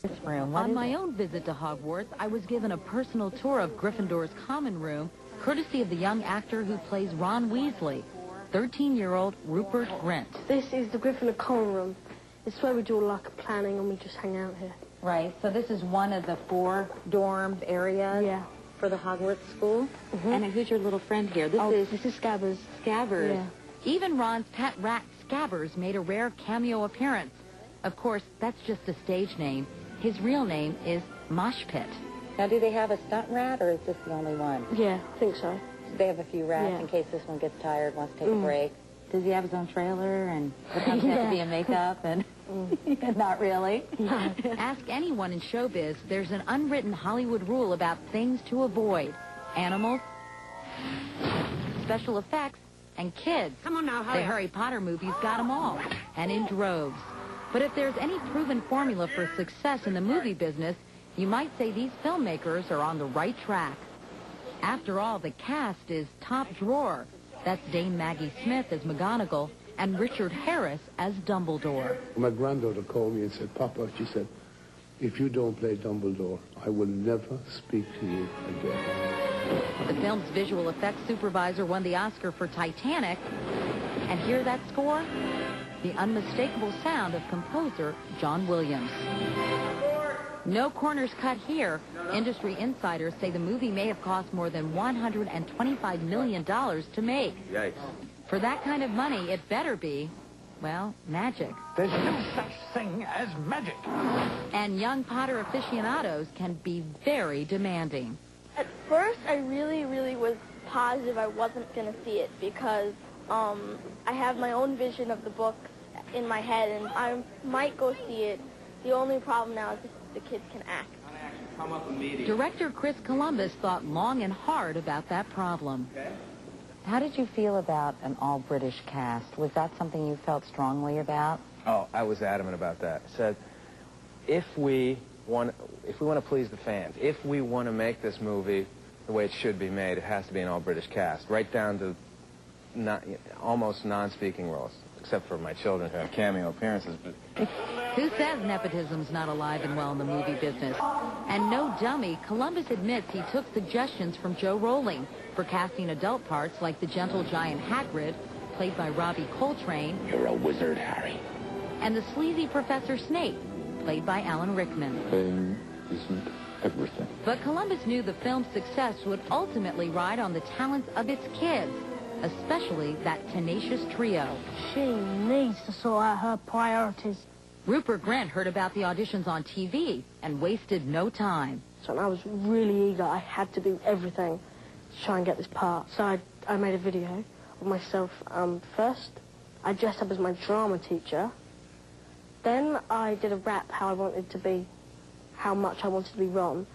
On my own visit to Hogwarts, I was given a personal tour of Gryffindor's common room, courtesy of the young actor who plays Ron Weasley, 13-year-old Rupert Grint. This is the Gryffindor common room. It's where we do all like planning and we just hang out here. Right, so this is one of the 4 dorm areas for the Hogwarts school? And who's your little friend here? This is Scabbers. Scabbers. Yeah. Even Ron's pet rat, Scabbers, made a rare cameo appearance. Of course, that's just a stage name. His real name is Mosh Pit. Now, do they have a stunt rat, or is this the only one? Yeah, I think so. They have a few rats in case this one gets tired, wants to take a break. Does he have his own trailer, and sometimes have to be in makeup, and not really? No. Ask anyone in showbiz, there's an unwritten Hollywood rule about things to avoid. Animals, special effects, and kids. Come on now, hurry The Harry Potter movies got them all, and in droves. But if there's any proven formula for success in the movie business, you might say these filmmakers are on the right track. After all, the cast is top drawer. That's Dame Maggie Smith as McGonagall and Richard Harris as Dumbledore. My granddaughter called me and said, Papa, she said, if you don't play Dumbledore, I will never speak to you again. The film's visual effects supervisor won the Oscar for Titanic. And hear that score? The unmistakable sound of composer John Williams. No corners cut here. Industry insiders say the movie may have cost more than $125 million to make. Yikes. For that kind of money, it better be, well, magic. There's no such thing as magic. And young Potter aficionados can be very demanding. At first, I really was positive I wasn't going to see it because I have my own vision of the book in my head, and I might go see it. The only problem now is if the kids can act. Director Chris Columbus thought long and hard about that problem. How did you feel about an all-British cast? Was that something you felt strongly about? Oh, I was adamant about that. I said, if we want to please the fans, if we want to make this movie the way it should be made, it has to be an all-British cast, right down to almost non-speaking roles, except for my children who have cameo appearances. But who says nepotism's not alive and well in the movie business? And no dummy, Columbus admits he took suggestions from Joe Rowling for casting adult parts like the gentle giant Hagrid, played by Robbie Coltrane. You're a wizard, Harry. And the sleazy Professor Snape, played by Alan Rickman. Fame isn't everything. But Columbus knew the film's success would ultimately ride on the talents of its kids, especially that tenacious trio. She needs to sort out her priorities. Rupert Grint heard about the auditions on TV and wasted no time. So I was really eager. I had to do everything to try and get this part. So I made a video of myself first. I dressed up as my drama teacher. Then I did a rap how much I wanted to be Ron.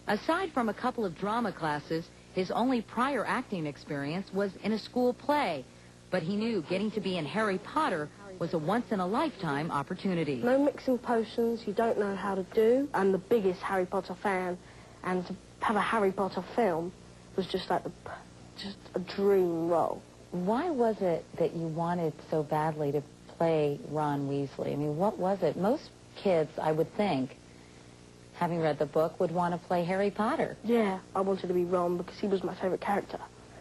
Aside from a couple of drama classes, his only prior acting experience was in a school play. But he knew getting to be in Harry Potter was a once-in-a-lifetime opportunity. No mixing potions you don't know how to do. I'm the biggest Harry Potter fan, and to have a Harry Potter film was just like just a dream role. Why was it that you wanted so badly to play Ron Weasley? I mean, what was it? Most kids, I would think, having read the book, would want to play Harry Potter. Yeah, I wanted to be Ron because he was my favorite character.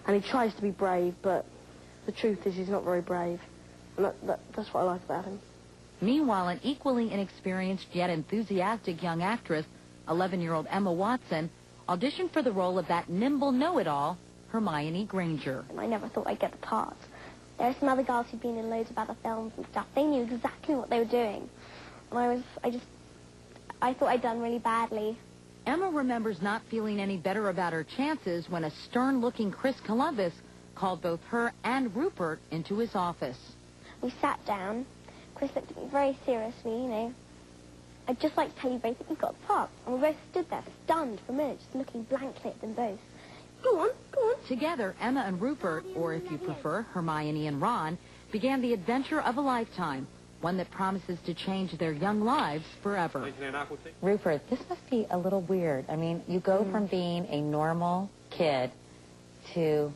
And he tries to be brave, but the truth is he's not very brave. And that's what I like about him. Meanwhile, an equally inexperienced yet enthusiastic young actress, 11-year-old Emma Watson, auditioned for the role of that nimble know-it-all, Hermione Granger. I never thought I'd get the part. There are some other girls who've been in loads of other films and stuff. They knew exactly what they were doing. And I thought I'd done really badly. Emma remembers not feeling any better about her chances when a stern-looking Chris Columbus called both her and Rupert into his office. We sat down. Chris looked at me very seriously, you know. I'd just like to tell you both that you've got the part. And we both stood there, stunned for a minute, just looking blankly at them both. Go on, go on. Together, Emma and Rupert, or if you prefer, Hermione and Ron, began the adventure of a lifetime, one that promises to change their young lives forever. Rupert, this must be a little weird. I mean, you go from being a normal kid to,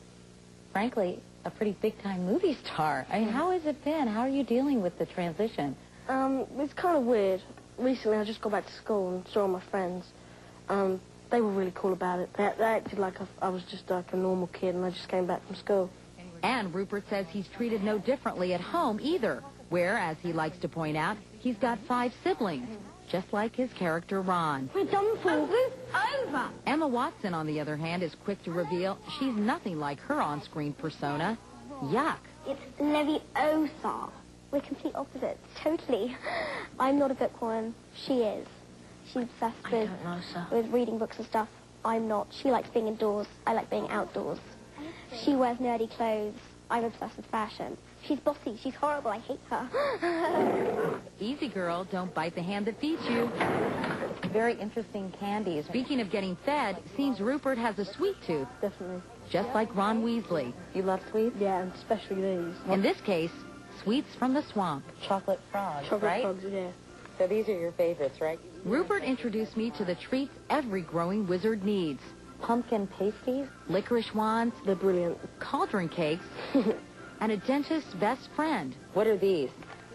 frankly, a pretty big-time movie star. I mean, how has it been? How are you dealing with the transition? It's kind of weird. recently I just got back to school and saw my friends. They were really cool about it. They acted like I was just like a normal kid and I just came back from school. And Rupert says he's treated no differently at home either, where, as he likes to point out, he's got 5 siblings, just like his character Ron. We're done for. Over. Emma Watson, on the other hand, is quick to reveal she's nothing like her on-screen persona. Yuck. It's Leviosa. We're complete opposites, totally. I'm not a bookworm. She is. She's obsessed with reading books and stuff. I'm not. She likes being indoors. I like being outdoors. She wears nerdy clothes. I'm obsessed with fashion. She's bossy. She's horrible. I hate her. Easy, girl. Don't bite the hand that feeds you. Very interesting candies. Speaking of getting fed, seems Rupert has a sweet tooth. Definitely. Just like Ron Weasley. You love sweets? Yeah, and especially these. In this case, sweets from the swamp. Chocolate frogs, Chocolate right? frogs, yeah. So these are your favorites, right? Rupert introduced me to the treats every growing wizard needs. Pumpkin pasties? Licorice wands, They're brilliant. cauldron cakes, and a dentist's best friend. What are these?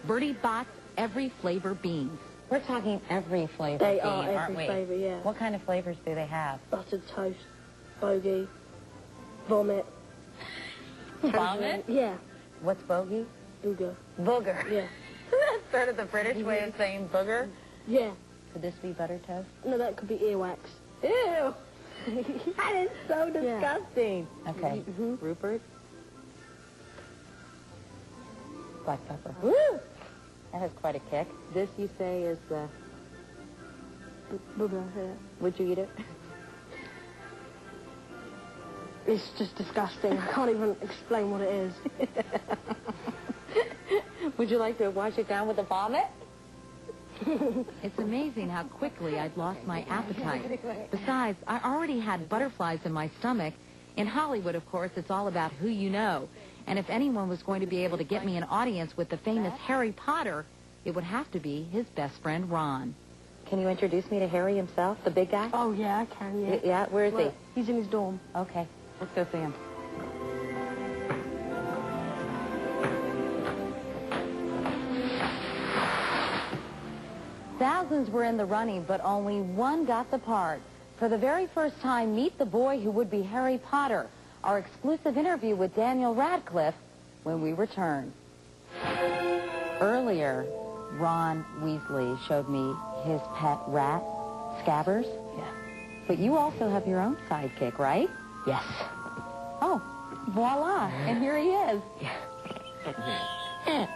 Bertie Bott's every flavor beans. We're talking every flavor They bean, are aren't every we? flavour, yeah. What kind of flavors do they have? Buttered toast, bogey, vomit. Vomit? Yeah. What's bogey? Booger. Booger. Yeah. That's sort of the British way of saying booger. Yeah. Could this be butter toast? No, that could be earwax. Ew. That is so disgusting. Okay. Rupert? Black pepper. Woo! That has quite a kick. This, you say, is the... Booger, yeah. Would you eat it? It's just disgusting. I can't even explain what it is. Would you like to wash it down with a vomit? It's amazing how quickly I'd lost my appetite. Besides, I already had butterflies in my stomach. In Hollywood, of course, it's all about who you know. And if anyone was going to be able to get me an audience with the famous Harry Potter, it would have to be his best friend, Ron. Can you introduce me to Harry himself, the big guy? Oh, yeah, I can, yeah. Yeah, where is he? He's in his dorm. Okay, let's go see him. Thousands were in the running, but only one got the part. For the very first time, meet the boy who would be Harry Potter. Our exclusive interview with Daniel Radcliffe when we return. Earlier, Ron Weasley showed me his pet rat, Scabbers. Yeah. But you also have your own sidekick, right? Yes. Oh, voila, and here he is. Yeah.